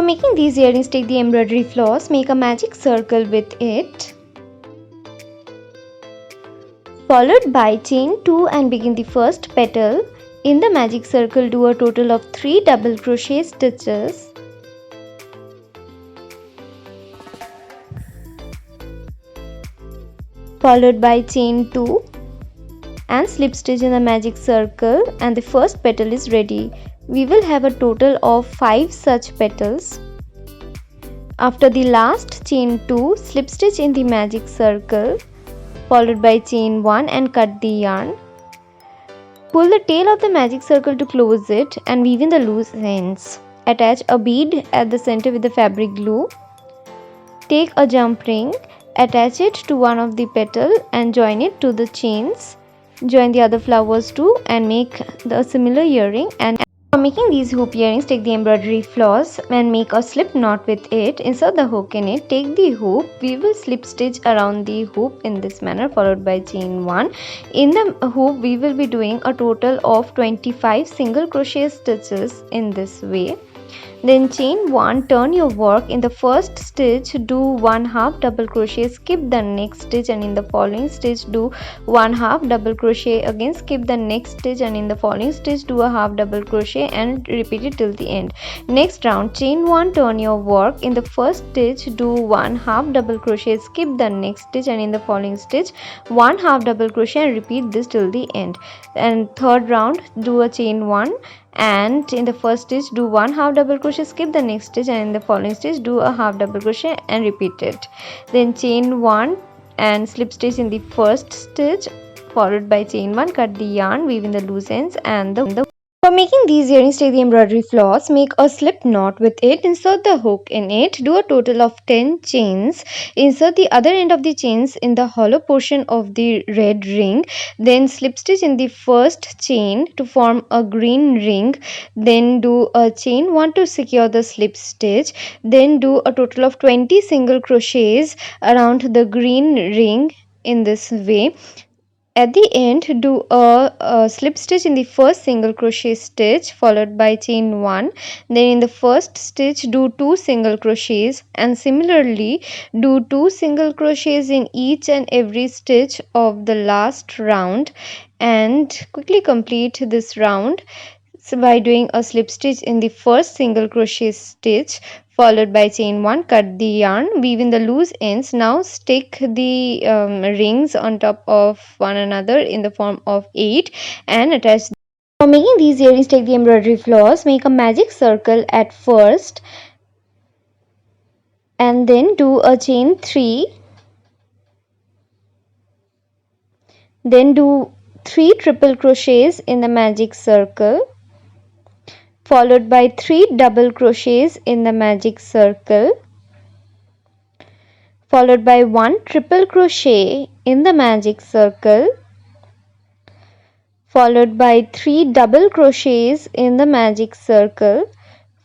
making these earrings, take the embroidery floss, make a magic circle with it, followed by chain 2 and begin the first petal. In the magic circle, do a total of 3 double crochet stitches. Followed by chain 2 and slip stitch in the magic circle, and the first petal is ready. We will have a total of 5 such petals. After the last chain 2, slip stitch in the magic circle, followed by chain 1 and cut the yarn. Pull the tail of the magic circle to close it and weave in the loose ends. Attach a bead at the center with the fabric glue. Take a jump ring, attach it to one of the petals and join it to the chains. Join the other flowers too and make the similar earring. And for making these hoop earrings, take the embroidery floss and make a slip knot with it. Insert the hook in it. Take the hoop. We will slip stitch around the hoop in this manner, followed by chain 1. In the hoop, we will be doing a total of 25 single crochet stitches in this way. Then chain 1, turn your work. In the first stitch, do 1/2 double crochet, skip the next stitch, and in the following stitch do 1/2 double crochet, again skip the next stitch, and in the following stitch do a half double crochet and repeat it till the end. Next round, chain 1, turn your work. In the first stitch, do 1/2 double crochet, skip the next stitch, and in the following stitch 1/2 double crochet and repeat this till the end. And third round, do a chain 1, and in the first stitch do 1/2 double crochet, skip the next stitch, and in the following stitch do a half double crochet and repeat it. Then chain 1 and slip stitch in the first stitch, followed by chain 1, cut the yarn, weave in the loose ends and the For making these earrings, take the embroidery floss, make a slip knot with it, insert the hook in it, do a total of 10 chains, insert the other end of the chains in the hollow portion of the red ring, then slip stitch in the first chain to form a green ring, then do a chain 1 to secure the slip stitch, then do a total of 20 single crochets around the green ring in this way. At the end, do a slip stitch in the first single crochet stitch, followed by chain 1. Then in the first stitch, do 2 single crochets, and similarly do 2 single crochets in each and every stitch of the last round, and quickly complete this round by doing a slip stitch in the first single crochet stitch, followed by chain 1, cut the yarn, weave in the loose ends. Now stick the rings on top of one another in the form of 8 and attach. For making these earrings, take the embroidery floss, make a magic circle at first and then do a chain 3, then do 3 triple crochets in the magic circle, followed by 3 double crochets in the magic circle, followed by 1 triple crochet in the magic circle, followed by 3 double crochets in the magic circle,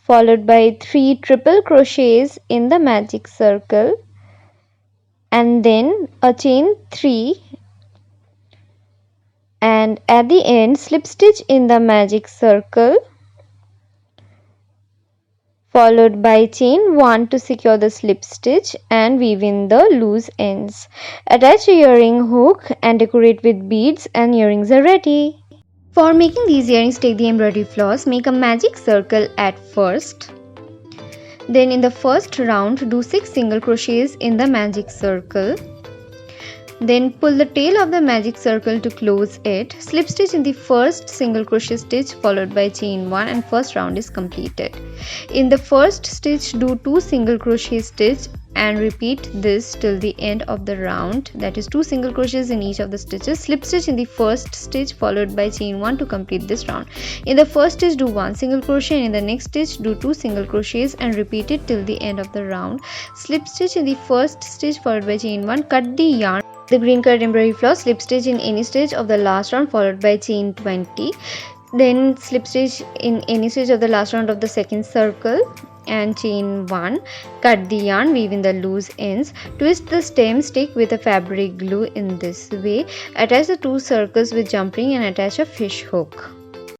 followed by 3 triple crochets in the magic circle, and then a chain 3, and at the end slip stitch in the magic circle, followed by chain 1 to secure the slip stitch and weave in the loose ends. Attach a earring hook and decorate with beads, and earrings are ready. For making these earrings, take the embroidery floss, make a magic circle at first. Then in the first round, do 6 single crochets in the magic circle. Then pull the tail of the magic circle to close it. Slip stitch in the first single crochet stitch, followed by chain 1, and first round is completed. In the first stitch, do 2 single crochet stitch and repeat this till the end of the round, that is 2 single crochets in each of the stitches. Slip stitch in the first stitch, followed by chain 1 to complete this round. In the first stitch, do 1 single crochet, and in the next stitch do 2 single crochets and repeat it till the end of the round. Slip stitch in the first stitch, followed by chain 1, cut the yarn, the green colored embroidery floss, slip stitch in any stitch of the last round, followed by chain 20. Then slip stitch in any stitch of the last round of the second circle and chain 1, cut the yarn, weave in the loose ends, twist the stem, stick with a fabric glue in this way, attach the 2 circles with jump ring and attach a fish hook.